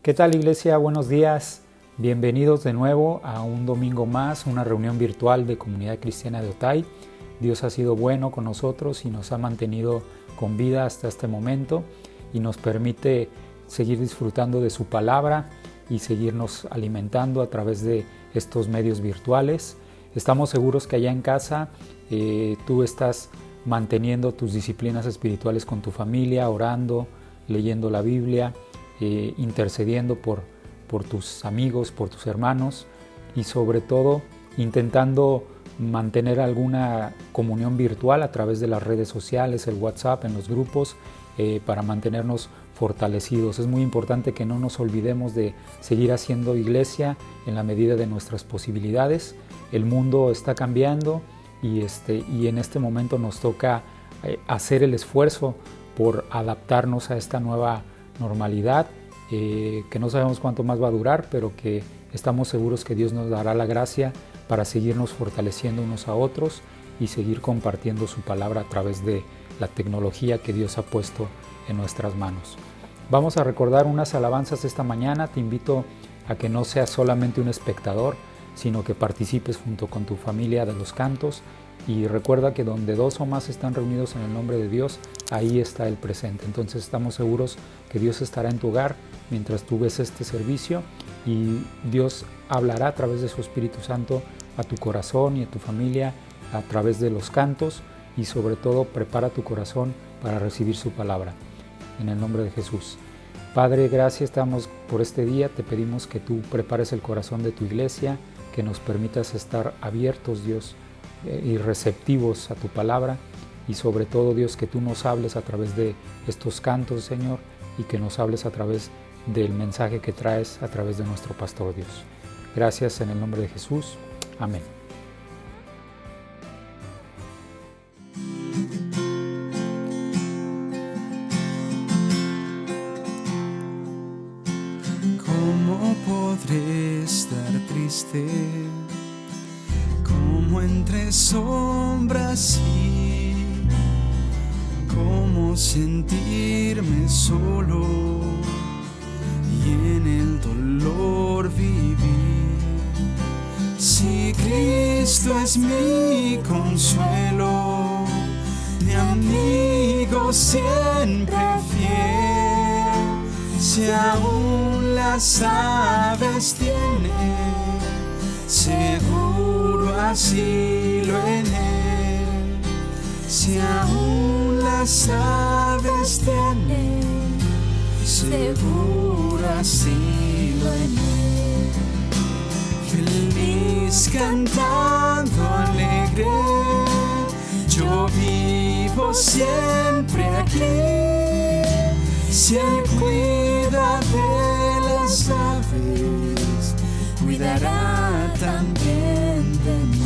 ¿Qué tal, iglesia? Buenos días. Bienvenidos de nuevo a un domingo más, una reunión virtual de Comunidad Cristiana de Otay. Dios ha sido bueno con nosotros y nos ha mantenido con vida hasta este momento y nos permite seguir disfrutando de su palabra y seguirnos alimentando a través de estos medios virtuales. Estamos seguros que allá en casa tú estás manteniendo tus disciplinas espirituales con tu familia, orando, leyendo la Biblia, intercediendo por tus amigos, por tus hermanos y sobre todo intentando mantener alguna comunión virtual a través de las redes sociales, el WhatsApp, en los grupos, para mantenernos fortalecidos. Es muy importante que no nos olvidemos de seguir haciendo iglesia en la medida de nuestras posibilidades. El mundo está cambiando y en este momento nos toca hacer el esfuerzo por adaptarnos a esta nueva normalidad, que no sabemos cuánto más va a durar, pero que estamos seguros que Dios nos dará la gracia para seguirnos fortaleciendo unos a otros y seguir compartiendo su palabra a través de la tecnología que Dios ha puesto en nuestras manos. Vamos a recordar unas alabanzas esta mañana. Te invito a que no seas solamente un espectador, sino que participes junto con tu familia de los cantos. Y recuerda que donde dos o más están reunidos en el nombre de Dios, ahí está el presente. Entonces estamos seguros que Dios estará en tu hogar mientras tú ves este servicio y Dios hablará a través de su Espíritu Santo a tu corazón y a tu familia a través de los cantos, y sobre todo prepara tu corazón para recibir su palabra. En el nombre de Jesús. Padre, gracias damos por este día. Te pedimos que tú prepares el corazón de tu iglesia, que nos permitas estar abiertos, Dios, y receptivos a tu palabra, y sobre todo, Dios, que tú nos hables a través de estos cantos, Señor, y que nos hables a través del mensaje que traes a través de nuestro pastor, Dios. Gracias en el nombre de Jesús. Amén. ¿Cómo podré estar triste? ¿Cómo entre sombras y cómo sentirme solo y en el dolor vivir? Si Cristo es mi consuelo, mi amigo siempre fiel, si aún las aves tienen seguro asilo en él, si aún las aves tienen seguro asilo en él. Feliz cantando alegre, yo vivo siempre aquí, si él cuida de las aves, cuidará también de mí.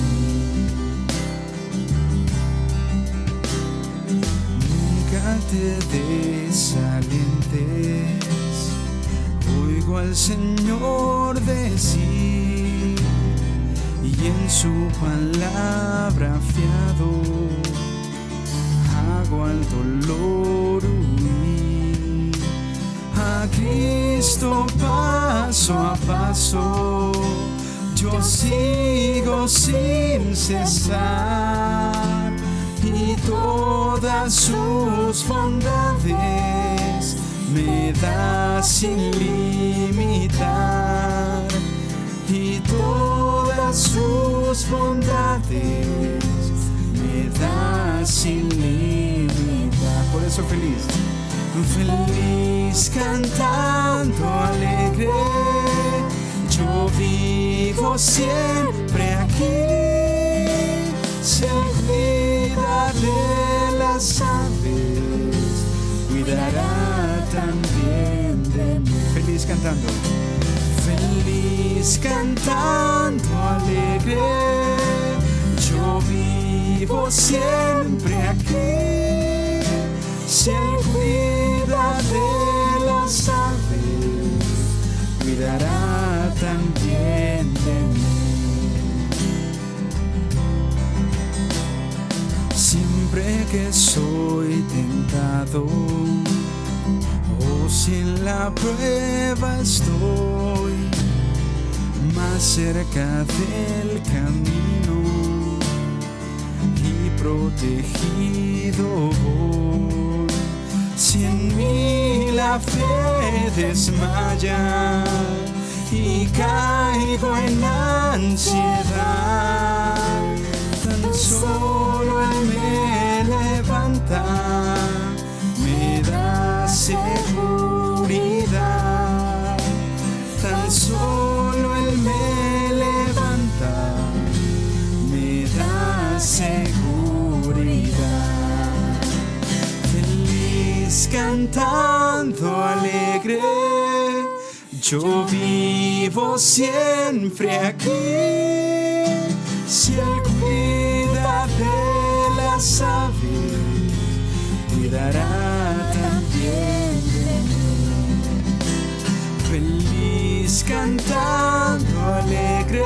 Nunca te desalientes, oigo al Señor decir, y en su palabra fiado, hago al dolor huir. A Cristo paso a paso, yo sigo sin cesar, y todas sus bondades me da sin limitar, y todas sus bondades me da sin limitar. Por eso feliz cantando alegre, yo vivo siempre aquí, si él cuida de las aves, cuidará también de mí. Feliz cantando alegre, yo vivo siempre aquí, si él cuida de las aves, cuidará también de mí. Siempre que soy tentado, si en la prueba estoy más cerca del camino y protegido voy. Si en mí la fe desmaya y caigo en ansiedad, tan solo Él me levanta, me da seguridad. Tan solo Él me levanta, me da seguridad. Feliz cantando alegre, yo vivo siempre aquí. Si Él cuida de las aves, cuidará también de mí. Feliz cantando alegre,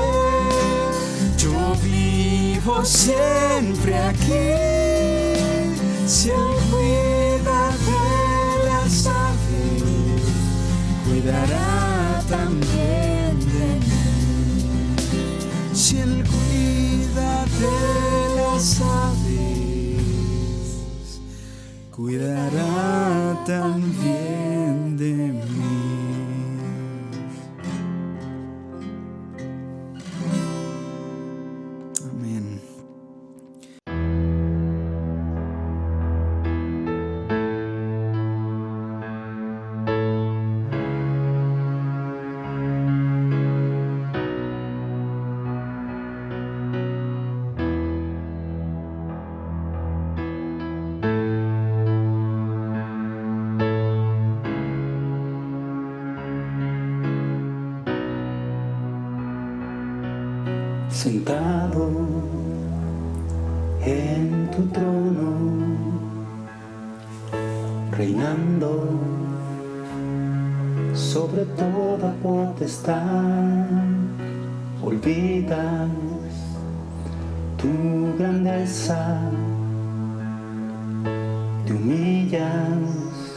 yo vivo siempre aquí. Si Él cuida de las aves, cuidará también de mí. Si Él cuida de las aves, cuidará también de mí. Amén. Sentado en tu trono, reinando sobre toda potestad, olvidas tu grandeza, te humillas,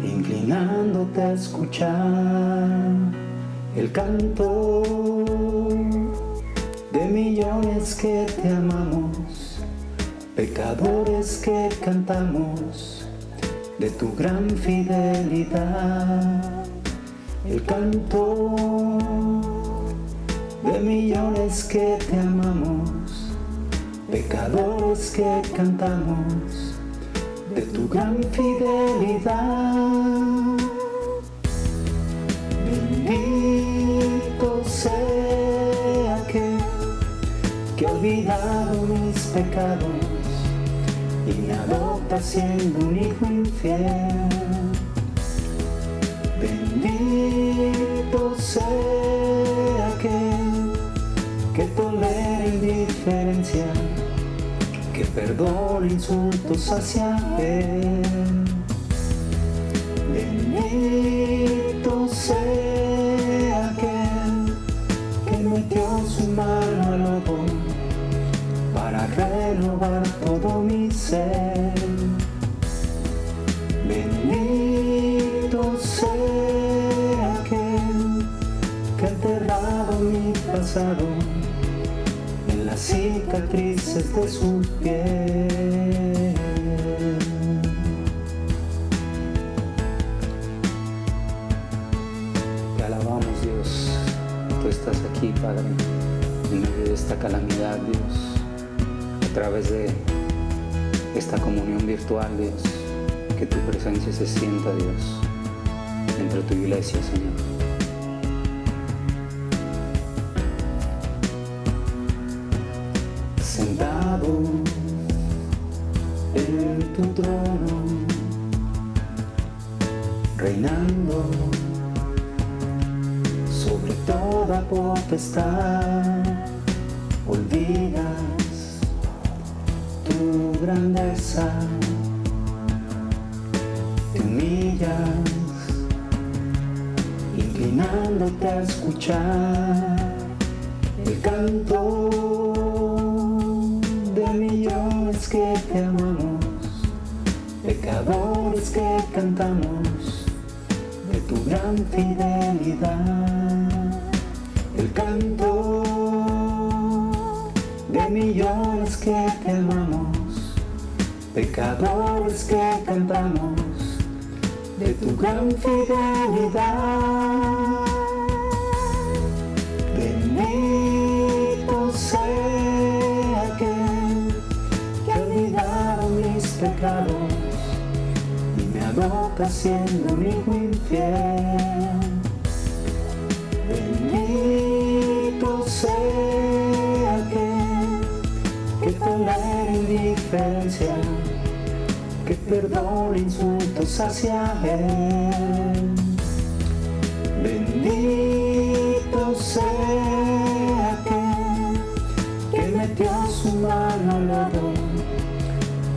inclinándote a escuchar el canto de millones que te amamos, pecadores que cantamos de tu gran fidelidad. El canto de millones que te amamos, pecadores que cantamos de tu gran fidelidad. Bendito sea aquel que ha olvidado mis pecados y me adopta siendo un hijo infiel. Bendito sea aquel que tolera indiferencia, que perdona insultos hacia él. Bendito sea aquel que metió su mano al lodo para renovar todo mi ser. Bendito sea aquel que ha enterrado mi pasado en las cicatrices de su piel. Te alabamos, Dios. Tú estás aquí, Padre, en medio de esta calamidad, Dios, a través de esta comunión virtual, Dios, que tu presencia se sienta, Dios, entre tu iglesia, Señor. Sentado en tu trono, reinando sobre toda potestad, olvidas tu grandeza, te humillas, inclinándote a escuchar el canto de millones que te amamos, pecadores que cantamos de tu gran fidelidad. El canto de millones que te amamos, pecadores que cantamos de tu gran fidelidad. Bendito sea aquel que ha olvidado mis pecados y me adopta siendo un hijo infiel. Bendito sea aquel que tolera indiferencia, que perdona insultos hacia él. Bendito sea aquel que metió su mano al lodo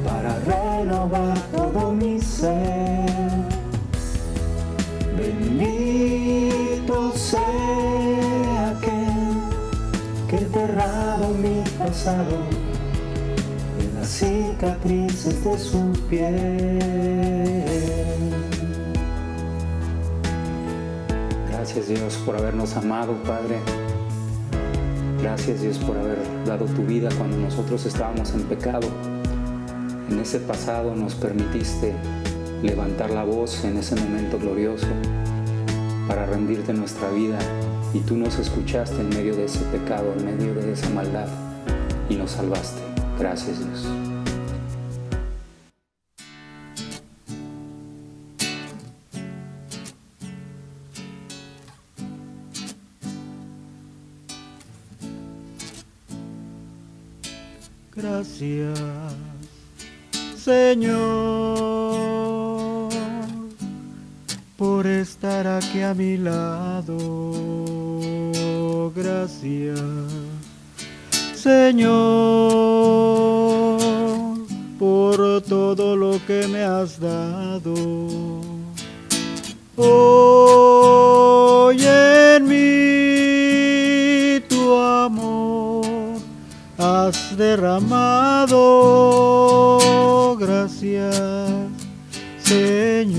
para renovar todo mi ser. Bendito sea aquel que enterrado mi pasado en las cicatrices de su piel. Gracias Dios por habernos amado, Padre. Gracias Dios por haber dado tu vida cuando nosotros estábamos en pecado. En ese pasado nos permitiste levantar la voz en ese momento glorioso para rendirte nuestra vida, y tú nos escuchaste en medio de ese pecado, en medio de esa maldad, y nos salvaste. Gracias Dios. Gracias, Señor, por estar aquí a mi lado. Gracias, Señor, por todo lo que me has dado. Hoy en mí tu amor has derramado. Gracias, Señor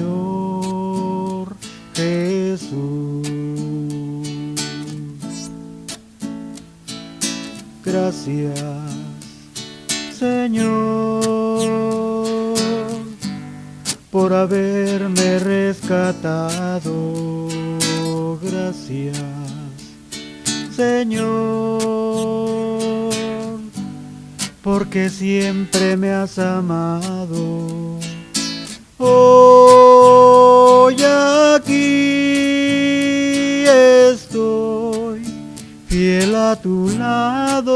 Jesús. Gracias, Señor, por haberme rescatado. Gracias, Señor, porque siempre me has amado. Hoy aquí estoy, fiel a tu lado.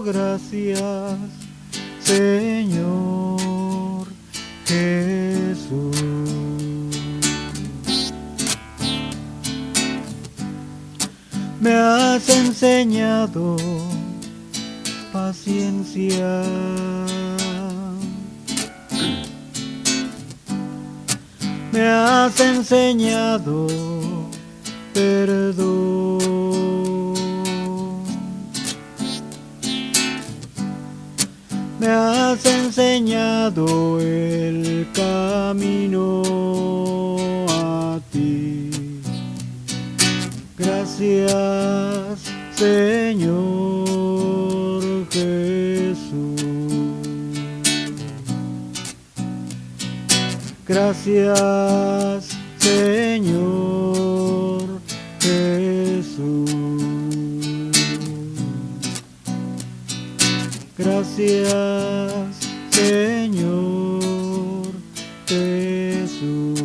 Gracias, Señor Jesús. Me has enseñado paciencia, me has enseñado perdón, me has enseñado el camino a ti. Gracias, Señor Jesús. Gracias, Señor Jesús. Gracias, Señor Jesús.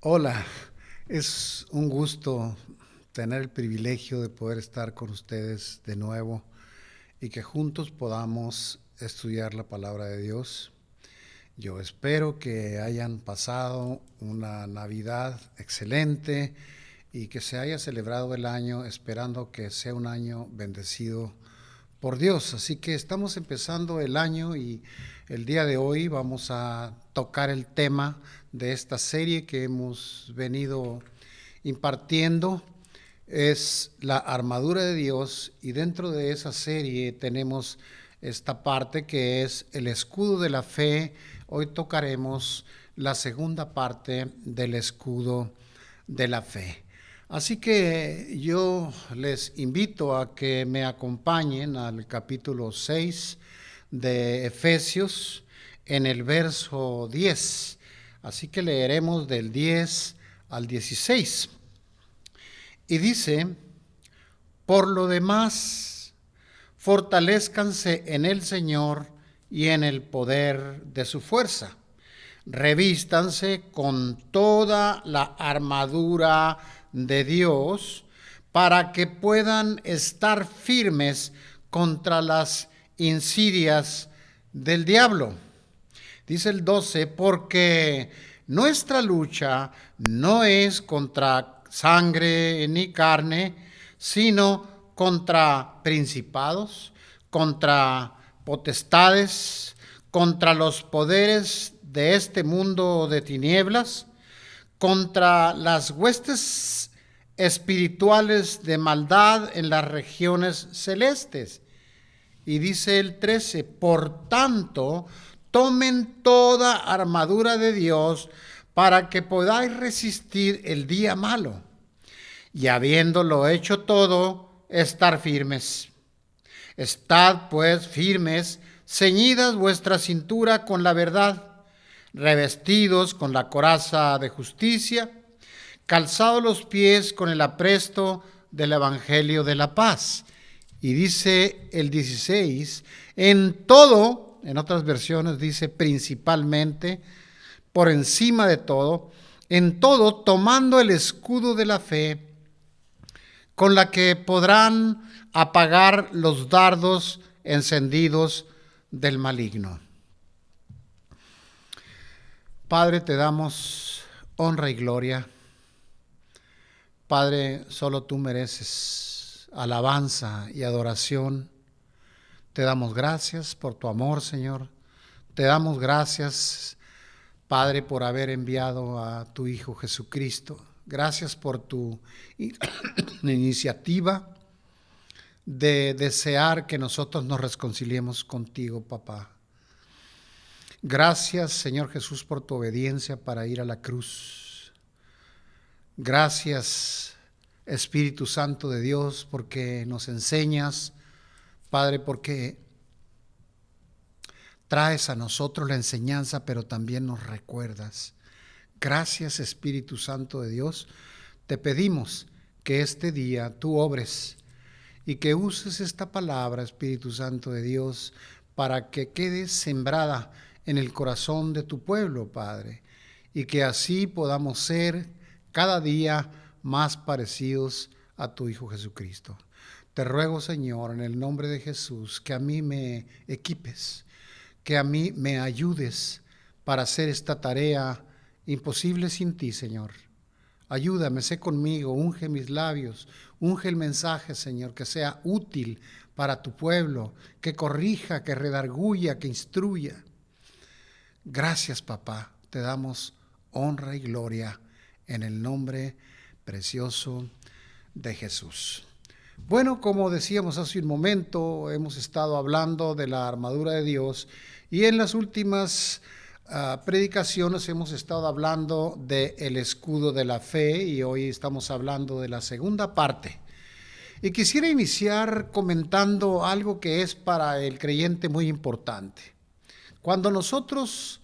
Hola, es un gusto tener el privilegio de poder estar con ustedes de nuevo y que juntos podamos estudiar la palabra de Dios. Yo espero que hayan pasado una Navidad excelente y que se haya celebrado el año esperando que sea un año bendecido por Dios. Así que estamos empezando el año y el día de hoy vamos a tocar el tema de esta serie que hemos venido impartiendo, es la armadura de Dios, y dentro de esa serie tenemos esta parte que es el escudo de la fe. Hoy tocaremos la segunda parte del escudo de la fe. Así que yo les invito a que me acompañen al capítulo 6 de Efesios en el verso 10. Así que leeremos del 10 al 16. Y dice: por lo demás, fortalézcanse en el Señor y en el poder de su fuerza. Revístanse con toda la armadura de Dios para que puedan estar firmes contra las insidias del diablo. Dice el 12, porque nuestra lucha no es contra sangre ni carne, sino contra principados, contra potestades, contra los poderes de este mundo de tinieblas, contra las huestes espirituales de maldad en las regiones celestes. Y dice el 13, por tanto, tomen toda armadura de Dios para que podáis resistir el día malo, y habiéndolo hecho todo, estar firmes. Estad pues firmes, ceñidas vuestra cintura con la verdad, revestidos con la coraza de justicia, calzados los pies con el apresto del evangelio de la paz. Y dice el 16, en todo, en otras versiones dice principalmente, por encima de todo, en todo tomando el escudo de la fe, con la que podrán apagar los dardos encendidos del maligno. Padre, te damos honra y gloria. Padre, solo tú mereces alabanza y adoración. Te damos gracias por tu amor, Señor. Te damos gracias, Padre, por haber enviado a tu Hijo Jesucristo. Gracias por tu iniciativa de desear que nosotros nos reconciliemos contigo, papá. Gracias, Señor Jesús, por tu obediencia para ir a la cruz. Gracias, Espíritu Santo de Dios, porque nos enseñas, Padre, porque traes a nosotros la enseñanza, pero también nos recuerdas. Gracias, Espíritu Santo de Dios. Te pedimos que este día tú obres y que uses esta palabra, Espíritu Santo de Dios, para que quede sembrada en el corazón de tu pueblo, Padre, y que así podamos ser cada día más parecidos a tu Hijo Jesucristo. Te ruego, Señor, en el nombre de Jesús, que a mí me equipes, que a mí me ayudes para hacer esta tarea imposible sin ti, Señor. Ayúdame, sé conmigo, unge mis labios, unge el mensaje, Señor, que sea útil para tu pueblo, que corrija, que redarguya, que instruya. Gracias, papá, te damos honra y gloria en el nombre precioso de Jesús. Bueno, como decíamos hace un momento, hemos estado hablando de la armadura de Dios y en las últimas predicaciones hemos estado hablando del escudo de la fe y hoy estamos hablando de la segunda parte. Y quisiera iniciar comentando algo que es para el creyente muy importante. Cuando nosotros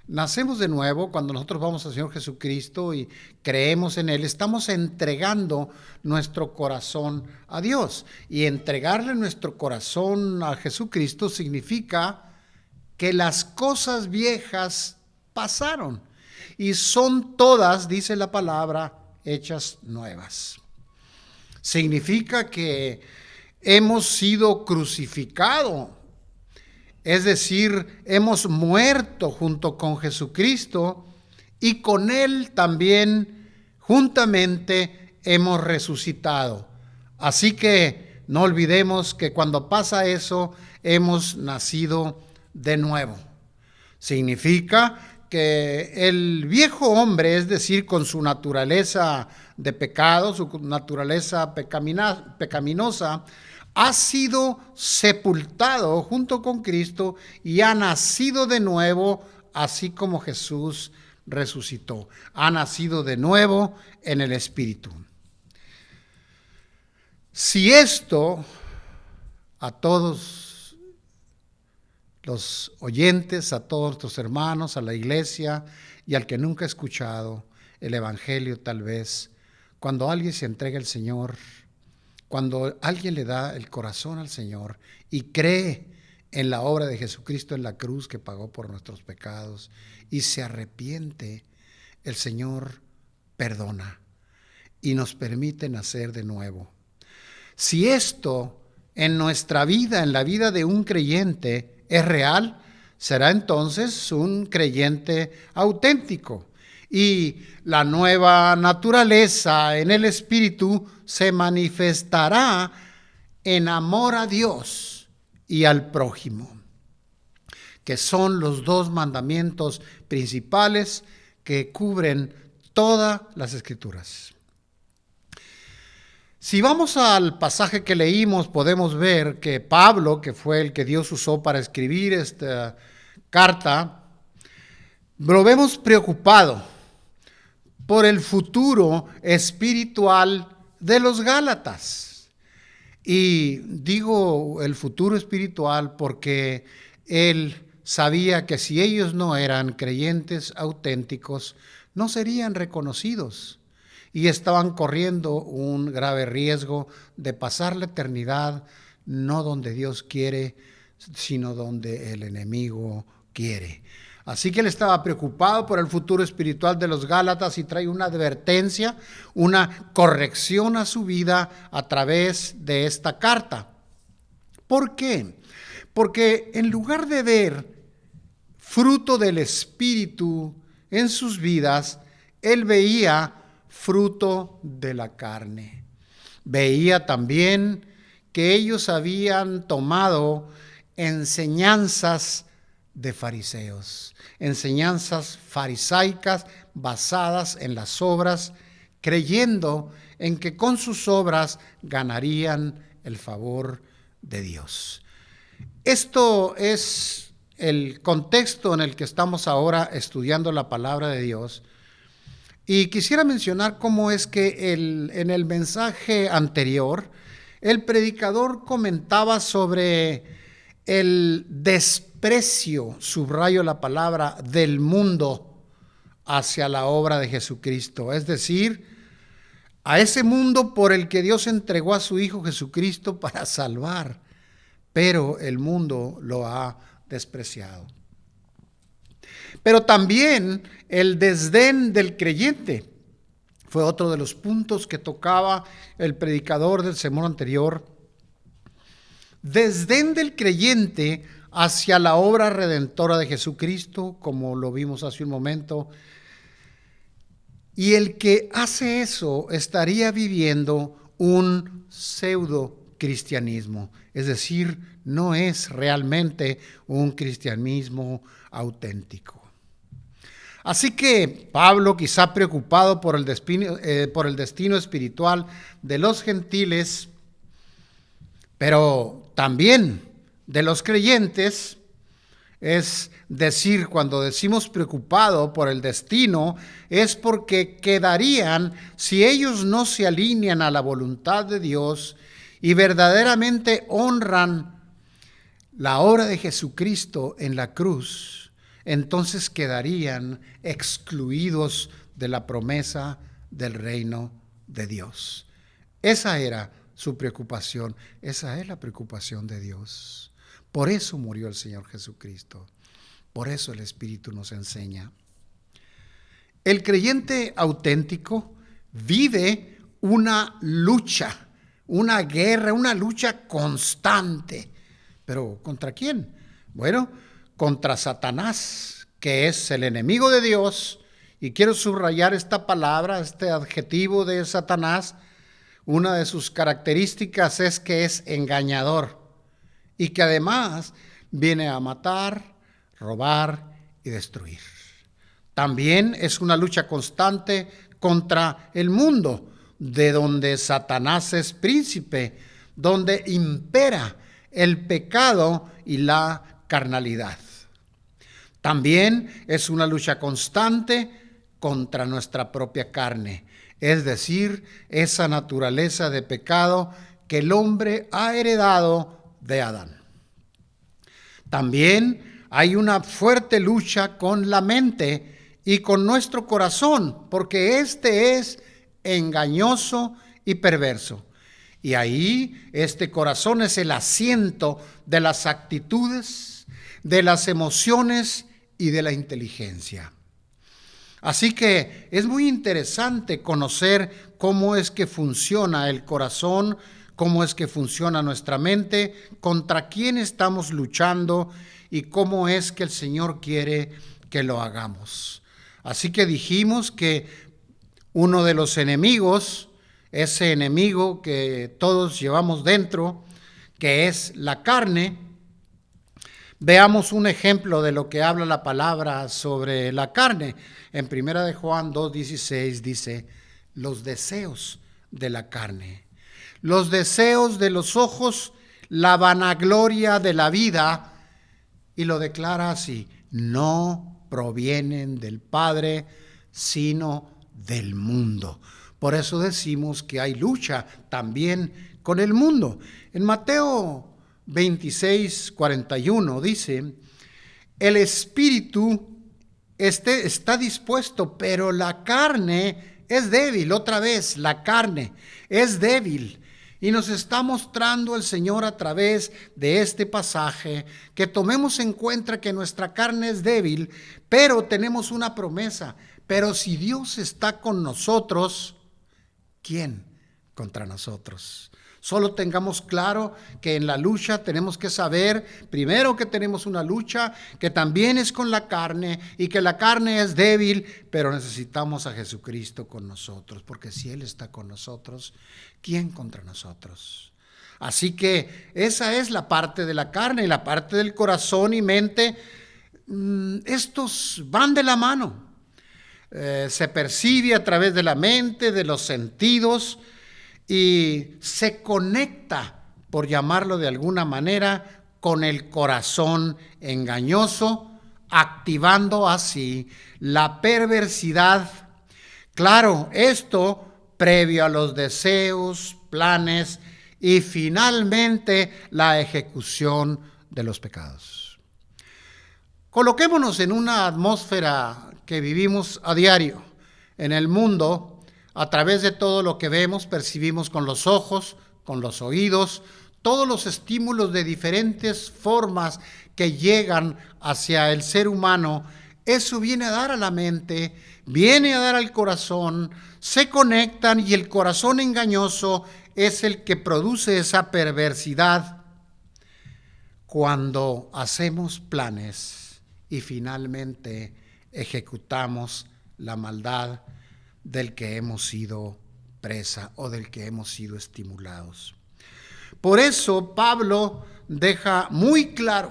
nacemos de nuevo, cuando nosotros vamos al Señor Jesucristo y creemos en Él, estamos entregando nuestro corazón a Dios. Y entregarle nuestro corazón a Jesucristo significa que las cosas viejas pasaron y son todas, dice la palabra, hechas nuevas. Significa que hemos sido crucificados, es decir, hemos muerto junto con Jesucristo y con Él también juntamente hemos resucitado. Así que no olvidemos que cuando pasa eso, hemos nacido de nuevo. Significa que el viejo hombre, es decir, con su naturaleza de pecado, su naturaleza pecaminosa, ha sido sepultado junto con Cristo y ha nacido de nuevo, así como Jesús resucitó. Ha nacido de nuevo en el Espíritu. Si esto a todos los oyentes, a todos nuestros hermanos, a la iglesia y al que nunca ha escuchado el Evangelio tal vez, cuando alguien se entrega al Señor, cuando alguien le da el corazón al Señor y cree en la obra de Jesucristo en la cruz que pagó por nuestros pecados y se arrepiente, el Señor perdona y nos permite nacer de nuevo. Si esto en nuestra vida, en la vida de un creyente, es real, será entonces un creyente auténtico. Y la nueva naturaleza en el Espíritu se manifestará en amor a Dios y al prójimo, que son los dos mandamientos principales que cubren todas las Escrituras. Si vamos al pasaje que leímos, podemos ver que Pablo, que fue el que Dios usó para escribir esta carta, lo vemos preocupado por el futuro espiritual de los Gálatas. Y digo el futuro espiritual porque él sabía que si ellos no eran creyentes auténticos, no serían reconocidos. Y estaban corriendo un grave riesgo de pasar la eternidad no donde Dios quiere, sino donde el enemigo quiere. Así que él estaba preocupado por el futuro espiritual de los Gálatas y trae una advertencia, una corrección a su vida a través de esta carta. ¿Por qué? Porque en lugar de ver fruto del Espíritu en sus vidas, él veía fruto de la carne. Veía también que ellos habían tomado enseñanzas de fariseos, enseñanzas farisaicas basadas en las obras, creyendo en que con sus obras ganarían el favor de Dios. Esto es el contexto en el que estamos ahora estudiando la palabra de Dios. Y quisiera mencionar cómo es que en el mensaje anterior, el predicador comentaba sobre el desprecio, subrayo la palabra, del mundo hacia la obra de Jesucristo. Es decir, a ese mundo por el que Dios entregó a su Hijo Jesucristo para salvar, pero el mundo lo ha despreciado. Pero también el desdén del creyente fue otro de los puntos que tocaba el predicador del sermón anterior. Desdén del creyente hacia la obra redentora de Jesucristo, como lo vimos hace un momento. Y el que hace eso estaría viviendo un pseudo cristianismo, es decir, no es realmente un cristianismo auténtico. Así que Pablo, quizá preocupado por el destino espiritual de los gentiles, pero también de los creyentes, es decir, cuando decimos preocupado por el destino, es porque quedarían, si ellos no se alinean a la voluntad de Dios y verdaderamente honran la obra de Jesucristo en la cruz, entonces quedarían excluidos de la promesa del reino de Dios. Esa era su preocupación, esa es la preocupación de Dios. Por eso murió el Señor Jesucristo, por eso el Espíritu nos enseña. El creyente auténtico vive una lucha, una guerra, una lucha constante. ¿Pero contra quién? Bueno, contra Satanás, que es el enemigo de Dios, y quiero subrayar esta palabra, este adjetivo de Satanás. Una de sus características es que es engañador y que además viene a matar, robar y destruir. También es una lucha constante contra el mundo, de donde Satanás es príncipe, donde impera el pecado y la carnalidad. También es una lucha constante contra nuestra propia carne, es decir, esa naturaleza de pecado que el hombre ha heredado de Adán. También hay una fuerte lucha con la mente y con nuestro corazón, porque este es engañoso y perverso. Y ahí este corazón es el asiento de las actitudes, de las emociones y de la inteligencia. Así que es muy interesante conocer cómo es que funciona el corazón, cómo es que funciona nuestra mente, contra quién estamos luchando y cómo es que el Señor quiere que lo hagamos. Así que dijimos que uno de los enemigos, ese enemigo que todos llevamos dentro, que es la carne. Veamos un ejemplo de lo que habla la palabra sobre la carne. En 1 de Juan 2:16 dice, los deseos de la carne, los deseos de los ojos, la vanagloria de la vida, y lo declara así, no provienen del Padre, sino del mundo. Por eso decimos que hay lucha también con el mundo. En Mateo 26:41 dice, el espíritu está dispuesto, pero la carne es débil. Otra vez, la carne es débil. Y nos está mostrando el Señor a través de este pasaje que tomemos en cuenta que nuestra carne es débil, pero tenemos una promesa. Pero si Dios está con nosotros, ¿quién contra nosotros? Solo tengamos claro que en la lucha tenemos que saber, primero, que tenemos una lucha que también es con la carne y que la carne es débil, pero necesitamos a Jesucristo con nosotros, porque si Él está con nosotros, ¿quién contra nosotros? Así que esa es la parte de la carne y la parte del corazón y mente. Estos van de la mano. Se percibe a través de la mente, de los sentidos, y se conecta, por llamarlo de alguna manera, con el corazón engañoso, activando así la perversidad. Claro, esto previo a los deseos, planes y finalmente la ejecución de los pecados. Coloquémonos en una atmósfera que vivimos a diario en el mundo. A través de todo lo que vemos, percibimos con los ojos, con los oídos, todos los estímulos de diferentes formas que llegan hacia el ser humano, eso viene a dar a la mente, viene a dar al corazón, se conectan y el corazón engañoso es el que produce esa perversidad cuando hacemos planes y finalmente ejecutamos la maldad del que hemos sido presa o del que hemos sido estimulados. Por eso Pablo deja muy claro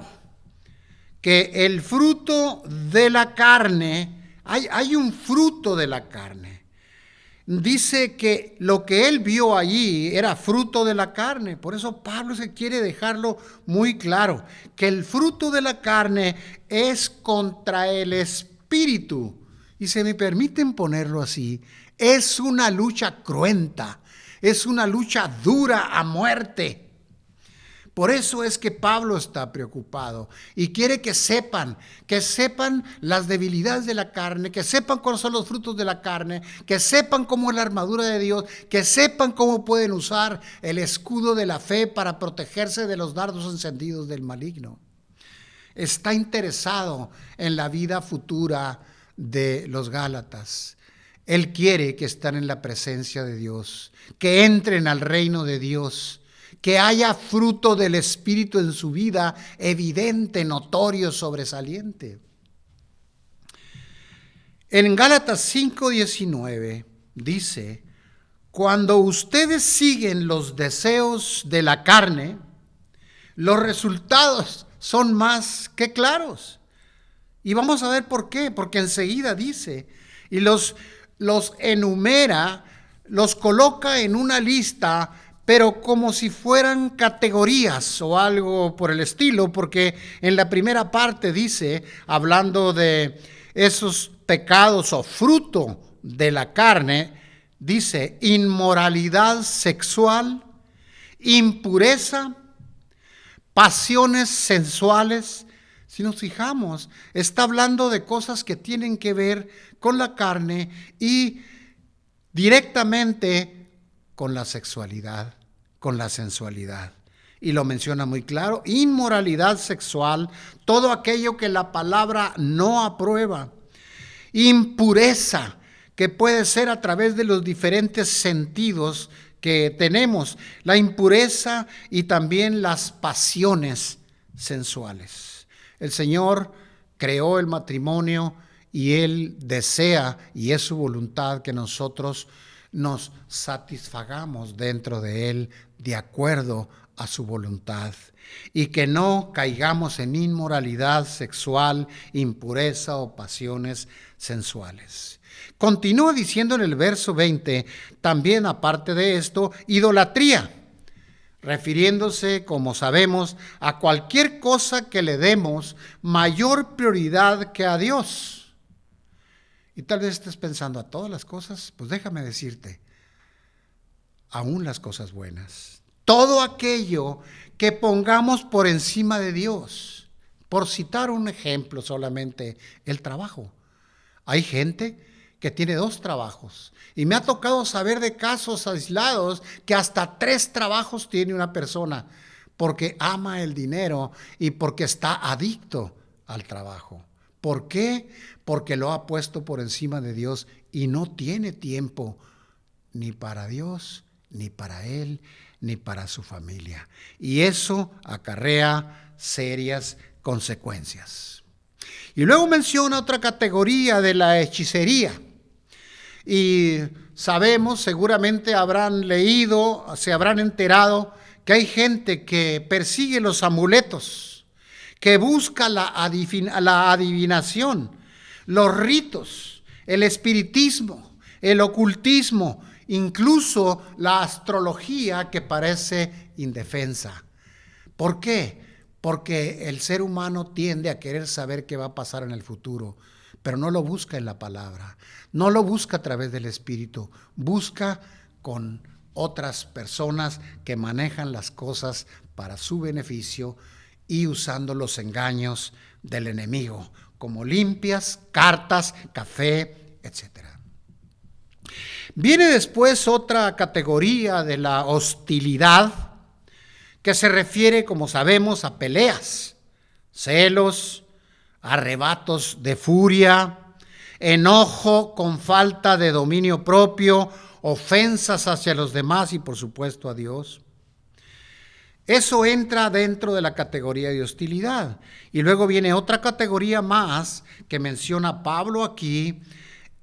que el fruto de la carne, hay un fruto de la carne. Dice que lo que él vio allí era fruto de la carne. Por eso Pablo se quiere dejarlo muy claro, que el fruto de la carne es contra el espíritu. Y se me permiten ponerlo así, es una lucha cruenta, es una lucha dura a muerte. Por eso es que Pablo está preocupado y quiere que sepan las debilidades de la carne, que sepan cuáles son los frutos de la carne, que sepan cómo es la armadura de Dios, que sepan cómo pueden usar el escudo de la fe para protegerse de los dardos encendidos del maligno. Está interesado en la vida futura de los Gálatas. Él quiere que estén en la presencia de Dios, que entren al reino de Dios, que haya fruto del Espíritu en su vida, evidente, notorio, sobresaliente. En Gálatas 5:19 dice, cuando ustedes siguen los deseos de la carne, los resultados son más que claros. Y vamos a ver por qué, porque enseguida dice, y los enumera, los coloca en una lista, pero como si fueran categorías o algo por el estilo, porque en la primera parte dice, hablando de esos pecados o fruto de la carne, dice inmoralidad sexual, impureza, pasiones sensuales. Si nos fijamos, está hablando de cosas que tienen que ver con la carne y directamente con la sexualidad, con la sensualidad. Y lo menciona muy claro, inmoralidad sexual, todo aquello que la palabra no aprueba. Impureza, que puede ser a través de los diferentes sentidos que tenemos, la impureza y también las pasiones sensuales. El Señor creó el matrimonio y Él desea, y es su voluntad, que nosotros nos satisfagamos dentro de Él de acuerdo a su voluntad y que no caigamos en inmoralidad sexual, impureza o pasiones sensuales. Continúa diciendo en el verso 20, también aparte de esto, idolatría, refiriéndose, como sabemos, a cualquier cosa que le demos mayor prioridad que a Dios. Y tal vez estés pensando, ¿a todas las cosas? Pues déjame decirte, aún las cosas buenas. Todo aquello que pongamos por encima de Dios. Por citar un ejemplo solamente, el trabajo. Hay gente que tiene 2 trabajos. Y me ha tocado saber de casos aislados que hasta 3 trabajos tiene una persona porque ama el dinero y porque está adicto al trabajo. ¿Por qué? Porque lo ha puesto por encima de Dios y no tiene tiempo ni para Dios, ni para él, ni para su familia. Y eso acarrea serias consecuencias. Y luego menciona otra categoría de la hechicería. Y sabemos, seguramente habrán leído, se habrán enterado que hay gente que persigue los amuletos, que busca la adivinación, los ritos, el espiritismo, el ocultismo, incluso la astrología que parece indefensa. ¿Por qué? Porque el ser humano tiende a querer saber qué va a pasar en el futuro, pero no lo busca en la palabra, no lo busca a través del Espíritu, busca con otras personas que manejan las cosas para su beneficio y usando los engaños del enemigo, como limpias, cartas, café, etc. Viene después otra categoría de la hostilidad que se refiere, como sabemos, a peleas, celos, arrebatos de furia, enojo con falta de dominio propio, ofensas hacia los demás y por supuesto a Dios. Eso entra dentro de la categoría de hostilidad. Y luego viene otra categoría más que menciona Pablo aquí,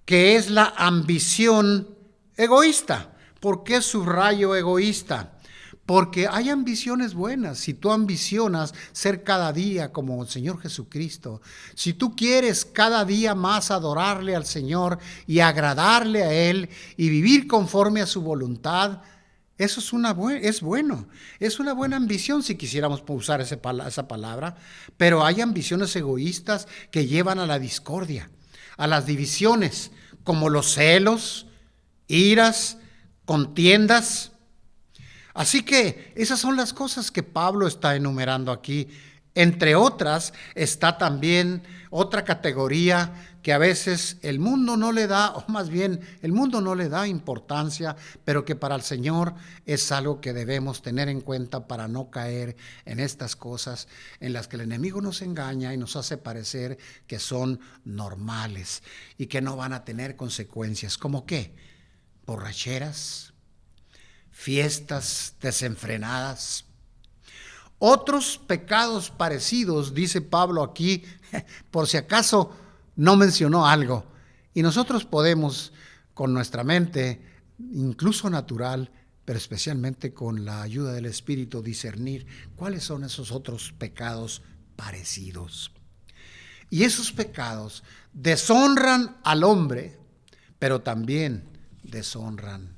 que es la ambición egoísta. ¿Por qué subrayo egoísta? Porque hay ambiciones buenas. Si tú ambicionas ser cada día como el Señor Jesucristo, si tú quieres cada día más adorarle al Señor y agradarle a Él y vivir conforme a su voluntad, eso es bueno. Es una buena ambición si quisiéramos usar esa palabra, pero hay ambiciones egoístas que llevan a la discordia, a las divisiones, como los celos, iras, contiendas. Así que esas son las cosas que Pablo está enumerando aquí. Entre otras, está también otra categoría que a veces el mundo no le da, o más bien el mundo no le da importancia, pero que para el Señor es algo que debemos tener en cuenta para no caer en estas cosas en las que el enemigo nos engaña y nos hace parecer que son normales y que no van a tener consecuencias. ¿Cómo qué? Borracheras, fiestas desenfrenadas. Otros pecados parecidos, dice Pablo aquí, por si acaso no mencionó algo. Y nosotros podemos, con nuestra mente, incluso natural, pero especialmente con la ayuda del Espíritu, discernir cuáles son esos otros pecados parecidos. Y esos pecados deshonran al hombre, pero también deshonran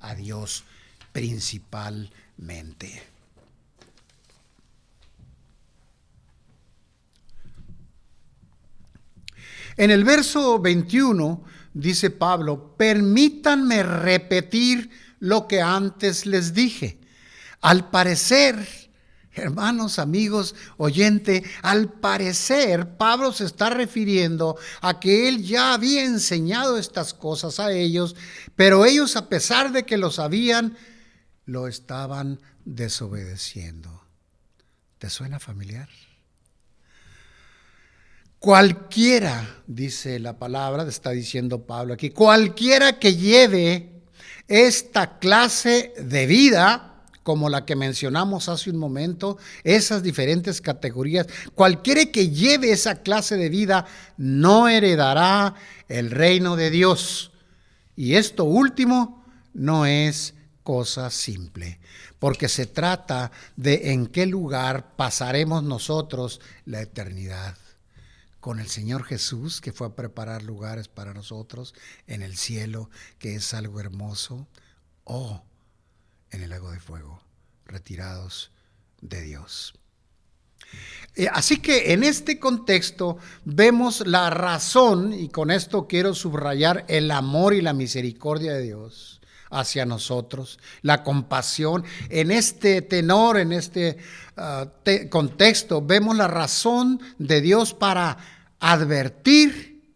a Dios principalmente. En el verso 21 dice Pablo: permítanme repetir lo que antes les dije. Al parecer, hermanos, amigos, oyente, al parecer Pablo se está refiriendo a que él ya había enseñado estas cosas a ellos, pero ellos, a pesar de que lo sabían, lo estaban desobedeciendo. ¿Te suena familiar? Cualquiera, dice la palabra, está diciendo Pablo aquí, cualquiera que lleve esta clase de vida, como la que mencionamos hace un momento, esas diferentes categorías, cualquiera que lleve esa clase de vida no heredará el reino de Dios. Y esto último no es cosa simple, porque se trata de en qué lugar pasaremos nosotros la eternidad. Con el Señor Jesús, que fue a preparar lugares para nosotros en el cielo, que es algo hermoso, o en el lago de fuego, retirados de Dios. Así que en este contexto vemos la razón, y con esto quiero subrayar el amor y la misericordia de Dios hacia nosotros, la compasión. En este tenor, en este contexto, vemos la razón de Dios para advertir,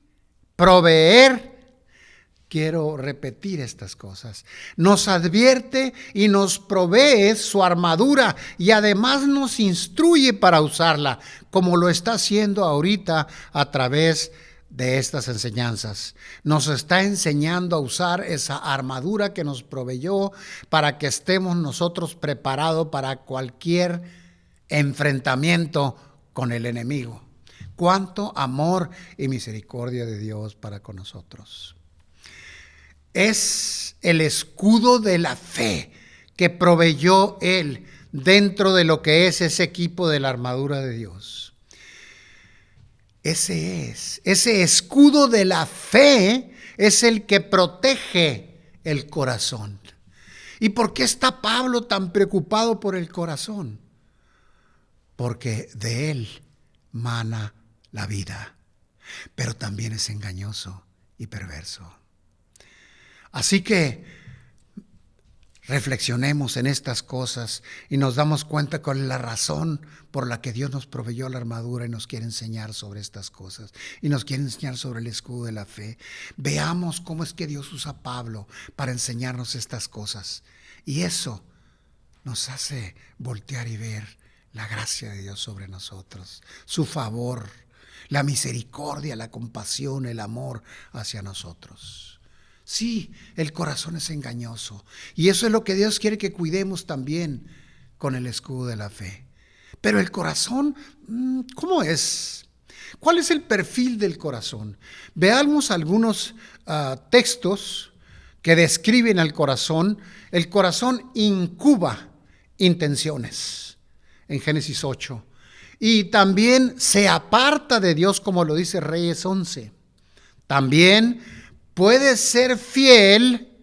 proveer. Quiero repetir estas cosas. Nos advierte y nos provee su armadura y además nos instruye para usarla, como lo está haciendo ahorita a través de estas enseñanzas. Nos está enseñando a usar esa armadura que nos proveyó para que estemos nosotros preparados para cualquier enfrentamiento con el enemigo. Cuánto amor y misericordia de Dios para con nosotros. Es el escudo de la fe que proveyó Él dentro de lo que es ese equipo de la armadura de Dios. Ese escudo de la fe es el que protege el corazón. ¿Y por qué está Pablo tan preocupado por el corazón? Porque de él mana la vida, pero también es engañoso y perverso. Así que reflexionemos en estas cosas y nos damos cuenta con la razón por la que Dios nos proveyó la armadura y nos quiere enseñar sobre estas cosas y nos quiere enseñar sobre el escudo de la fe. Veamos cómo es que Dios usa a Pablo para enseñarnos estas cosas, y eso nos hace voltear y ver la gracia de Dios sobre nosotros, su favor, la misericordia, la compasión, el amor hacia nosotros. Sí, el corazón es engañoso, y eso es lo que Dios quiere que cuidemos también con el escudo de la fe. Pero el corazón, ¿cómo es? ¿Cuál es el perfil del corazón? Veamos algunos textos que describen al corazón. El corazón incuba intenciones, en Génesis 8. Y también se aparta de Dios, como lo dice Reyes 11. También puede ser fiel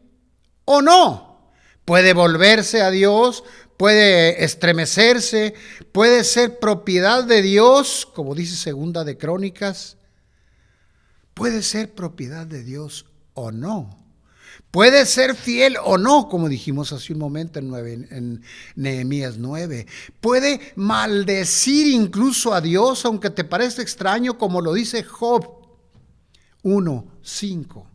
o no. Puede volverse a Dios, puede estremecerse, puede ser propiedad de Dios, como dice Segunda de Crónicas. Puede ser propiedad de Dios o no. Puede ser fiel o no, como dijimos hace un momento en Nehemías 9. Puede maldecir incluso a Dios, aunque te parezca extraño, como lo dice Job 1:5.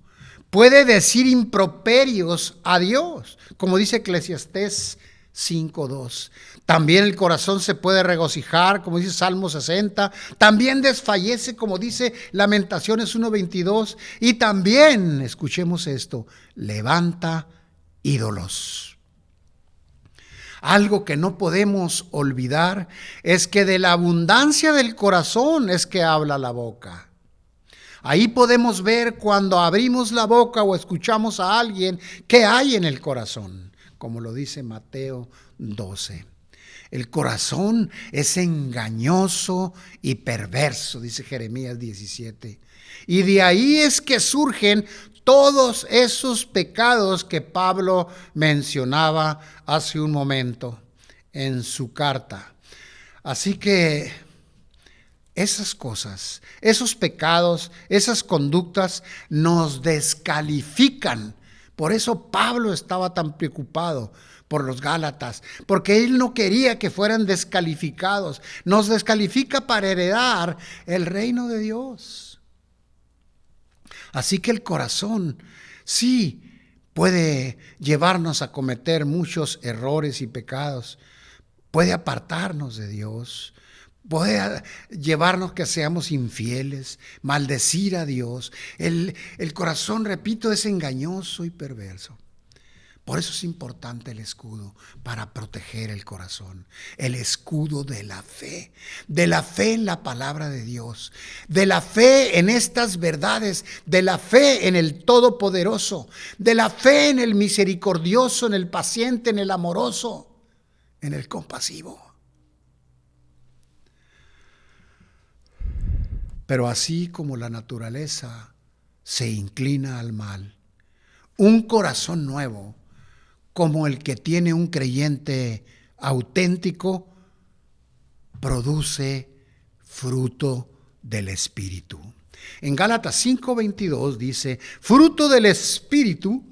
Puede decir improperios a Dios, como dice Eclesiastés 5:2. También el corazón se puede regocijar, como dice Salmo 60. También desfallece, como dice Lamentaciones 1:22. Y también, escuchemos esto, levanta ídolos. Algo que no podemos olvidar es que de la abundancia del corazón es que habla la boca. Ahí podemos ver cuando abrimos la boca o escuchamos a alguien qué hay en el corazón, como lo dice Mateo 12. El corazón es engañoso y perverso, dice Jeremías 17. Y de ahí es que surgen todos esos pecados que Pablo mencionaba hace un momento en su carta. Así que esas cosas, esos pecados, esas conductas nos descalifican. Por eso Pablo estaba tan preocupado por los Gálatas, porque él no quería que fueran descalificados. Nos descalifica para heredar el reino de Dios. Así que el corazón sí puede llevarnos a cometer muchos errores y pecados, puede apartarnos de Dios, puede llevarnos que seamos infieles, maldecir a Dios. El corazón, repito, es engañoso y perverso. Por eso es importante el escudo para proteger el corazón. El escudo de la fe en la palabra de Dios, de la fe en estas verdades, de la fe en el Todopoderoso, de la fe en el misericordioso, en el paciente, en el amoroso, en el compasivo. Pero así como la naturaleza se inclina al mal, un corazón nuevo, como el que tiene un creyente auténtico, produce fruto del Espíritu. En Gálatas 5:22 dice, fruto del Espíritu,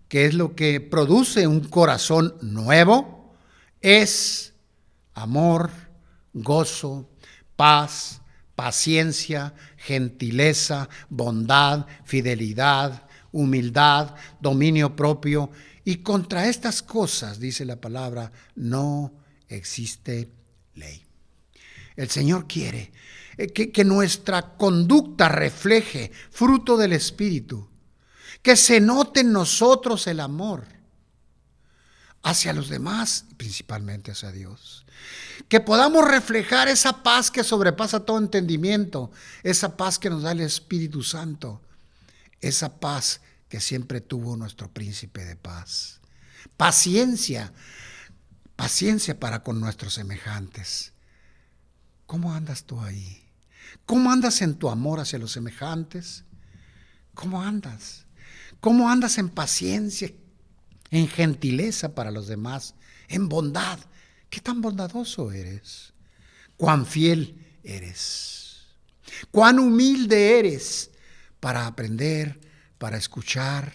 que es lo que produce un corazón nuevo, es amor, gozo, paz, paciencia, gentileza, bondad, fidelidad, humildad, dominio propio. Y contra estas cosas, dice la palabra, no existe ley. El Señor quiere que nuestra conducta refleje fruto del Espíritu, que se note en nosotros el amor hacia los demás, principalmente hacia Dios. Que podamos reflejar esa paz que sobrepasa todo entendimiento, esa paz que nos da el Espíritu Santo, esa paz que siempre tuvo nuestro príncipe de paz. Paciencia para con nuestros semejantes. ¿Cómo andas tú ahí? ¿Cómo andas en tu amor hacia los semejantes? ¿Cómo andas? ¿Cómo andas en paciencia, en gentileza para los demás, en bondad? ¿Qué tan bondadoso eres? ¿Cuán fiel eres? ¿Cuán humilde eres para aprender, para escuchar,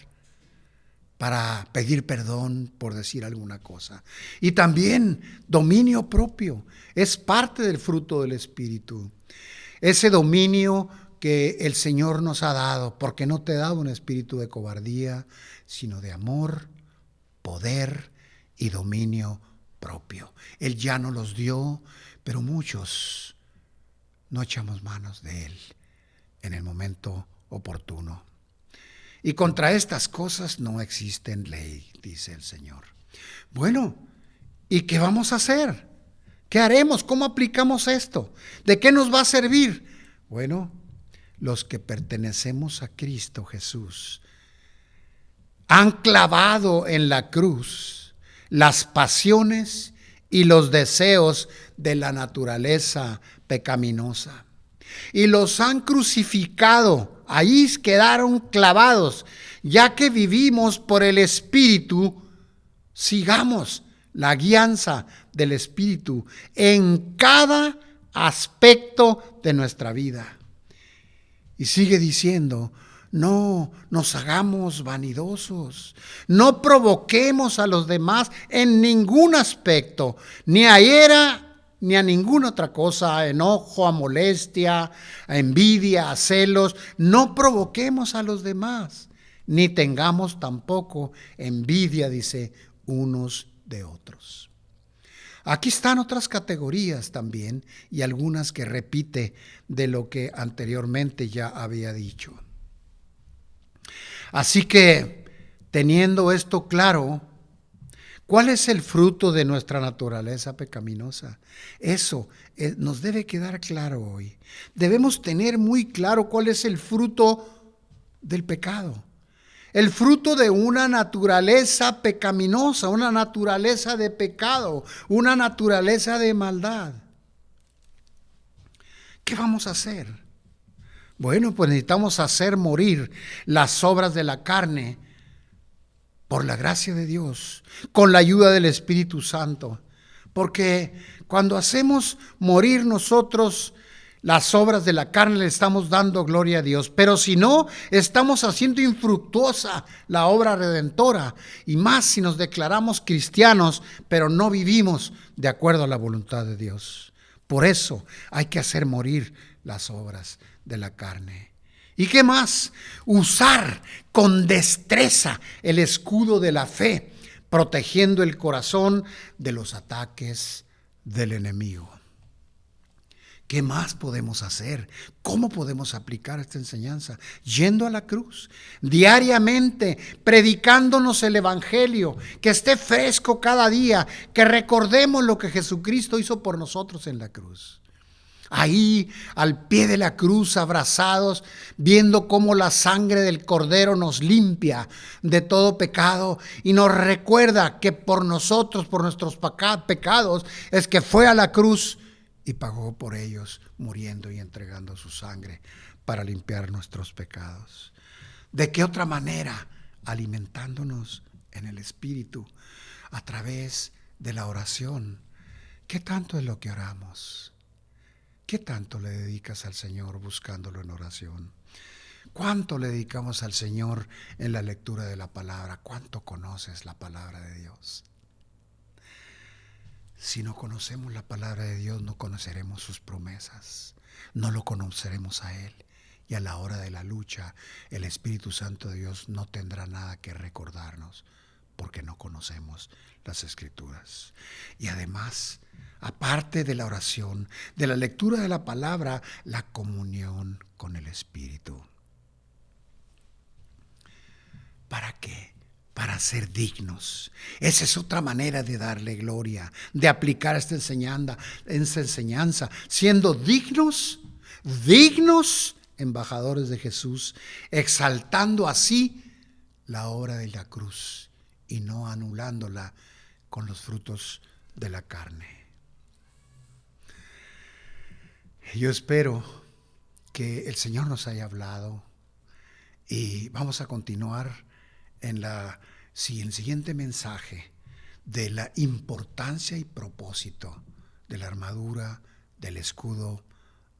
para pedir perdón por decir alguna cosa? Y también dominio propio es parte del fruto del Espíritu. Ese dominio que el Señor nos ha dado, porque no te ha dado un espíritu de cobardía, sino de amor, poder y dominio propio. Él ya nos los dio, pero muchos no echamos manos de Él en el momento oportuno. Y contra estas cosas no existe ley, dice el Señor. Bueno, ¿y qué vamos a hacer? ¿Qué haremos? ¿Cómo aplicamos esto? ¿De qué nos va a servir? Bueno, los que pertenecemos a Cristo Jesús han clavado en la cruz las pasiones y los deseos de la naturaleza pecaminosa. Y los han crucificado, ahí quedaron clavados. Ya que vivimos por el Espíritu, sigamos la guianza del Espíritu en cada aspecto de nuestra vida. Y sigue diciendo, no nos hagamos vanidosos, no provoquemos a los demás en ningún aspecto, ni a ira, ni a ninguna otra cosa, a enojo, a molestia, a envidia, a celos. No provoquemos a los demás, ni tengamos tampoco envidia, dice, unos de otros. Aquí están otras categorías también y algunas que repite de lo que anteriormente ya había dicho. Así que, teniendo esto claro, ¿cuál es el fruto de nuestra naturaleza pecaminosa? Eso nos debe quedar claro hoy. Debemos tener muy claro cuál es el fruto del pecado. el fruto de una naturaleza pecaminosa, una naturaleza de pecado, una naturaleza de maldad. ¿Qué vamos a hacer? Bueno, pues necesitamos hacer morir las obras de la carne por la gracia de Dios, con la ayuda del Espíritu Santo. Porque cuando hacemos morir nosotros las obras de la carne, le estamos dando gloria a Dios. Pero si no, estamos haciendo infructuosa la obra redentora. Y más si nos declaramos cristianos, pero no vivimos de acuerdo a la voluntad de Dios. Por eso hay que hacer morir las obras de la carne. ¿Y qué más? Usar con destreza el escudo de la fe, protegiendo el corazón de los ataques del enemigo. ¿Qué más podemos hacer? ¿Cómo podemos aplicar esta enseñanza? Yendo a la cruz, diariamente, predicándonos el evangelio, que esté fresco cada día, que recordemos lo que Jesucristo hizo por nosotros en la cruz. Ahí, al pie de la cruz, abrazados, viendo cómo la sangre del Cordero nos limpia de todo pecado y nos recuerda que por nosotros, por nuestros pecados, es que fue a la cruz y pagó por ellos, muriendo y entregando su sangre para limpiar nuestros pecados. ¿De qué otra manera? Alimentándonos en el Espíritu a través de la oración. ¿Qué tanto es lo que oramos? ¿Qué tanto le dedicas al Señor buscándolo en oración? ¿Cuánto le dedicamos al Señor en la lectura de la palabra? ¿Cuánto conoces la palabra de Dios? Si no conocemos la palabra de Dios, no conoceremos sus promesas, no lo conoceremos a Él. Y a la hora de la lucha, el Espíritu Santo de Dios no tendrá nada que recordarnos, porque no conocemos las Escrituras. Y además, aparte de la oración, de la lectura de la palabra, la comunión con el Espíritu. ¿Para qué? Para ser dignos. Esa es otra manera de darle gloria, de aplicar esta enseñanza, siendo dignos embajadores de Jesús, exaltando así la obra de la cruz y no anulándola con los frutos de la carne. Yo espero que el Señor nos haya hablado y vamos a continuar en el siguiente mensaje de la importancia y propósito de la armadura, del escudo,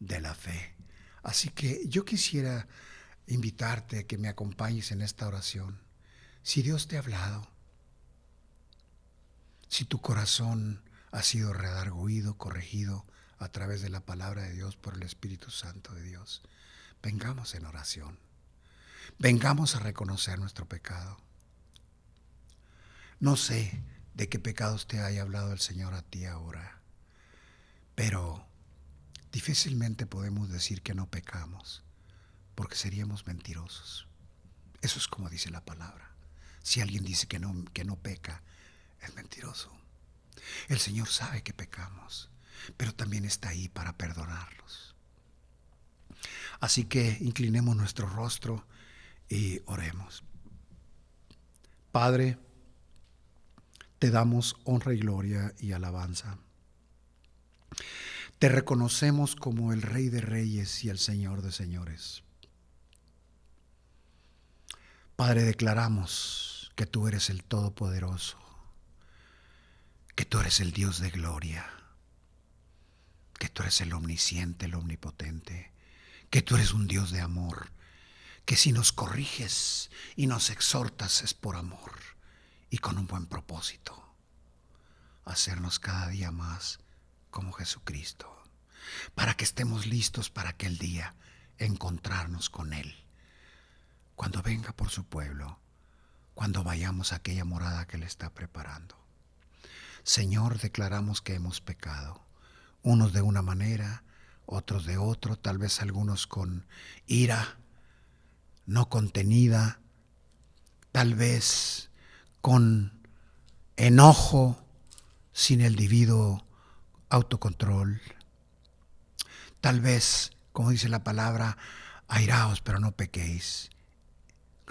de la fe. Así que yo quisiera invitarte a que me acompañes en esta oración. Si Dios te ha hablado, si tu corazón ha sido redarguido, corregido a través de la palabra de Dios por el Espíritu Santo de Dios, vengamos en oración. Vengamos a reconocer nuestro pecado. No sé de qué pecados te haya hablado el Señor a ti ahora, pero difícilmente podemos decir que no pecamos, porque seríamos mentirosos. Eso es como dice la palabra. Si alguien dice que no peca, es mentiroso. El Señor sabe que pecamos, pero también está ahí para perdonarnos. Así que inclinemos nuestro rostro y oremos. Padre, te damos honra y gloria y alabanza. Te reconocemos como el Rey de Reyes y el Señor de Señores. Padre, declaramos que tú eres el Todopoderoso, que tú eres el Dios de gloria, que tú eres el omnisciente, el omnipotente, que tú eres un Dios de amor, que si nos corriges y nos exhortas es por amor y con un buen propósito, hacernos cada día más como Jesucristo, para que estemos listos para aquel día encontrarnos con Él, cuando venga por su pueblo, cuando vayamos a aquella morada que Él está preparando. Señor, declaramos que hemos pecado, unos de una manera, otros de otro, tal vez algunos con ira no contenida, tal vez con enojo sin el debido autocontrol, tal vez, como dice la palabra, airaos pero no pequéis.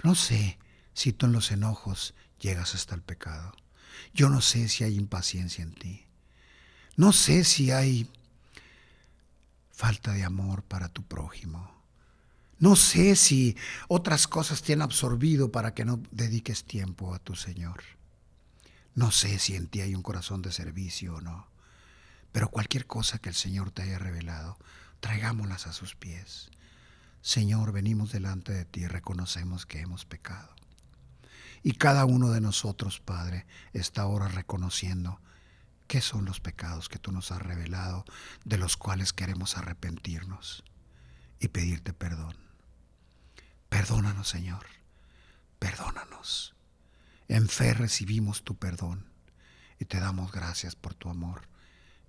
No sé si tú en los enojos llegas hasta el pecado. Yo no sé si hay impaciencia en ti. No sé si hay falta de amor para tu prójimo. No sé si otras cosas te han absorbido para que no dediques tiempo a tu Señor. No sé si en ti hay un corazón de servicio o no. Pero cualquier cosa que el Señor te haya revelado, traigámoslas a sus pies. Señor, venimos delante de ti y reconocemos que hemos pecado. Y cada uno de nosotros, Padre, está ahora reconociendo qué son los pecados que tú nos has revelado, de los cuales queremos arrepentirnos y pedirte perdón. Perdónanos, Señor, perdónanos. En fe recibimos tu perdón y te damos gracias por tu amor.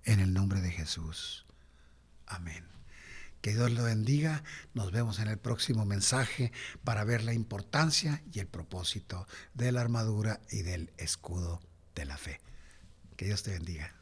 En el nombre de Jesús. Amén. Que Dios lo bendiga. Nos vemos en el próximo mensaje para ver la importancia y el propósito de la armadura y del escudo de la fe. Que Dios te bendiga.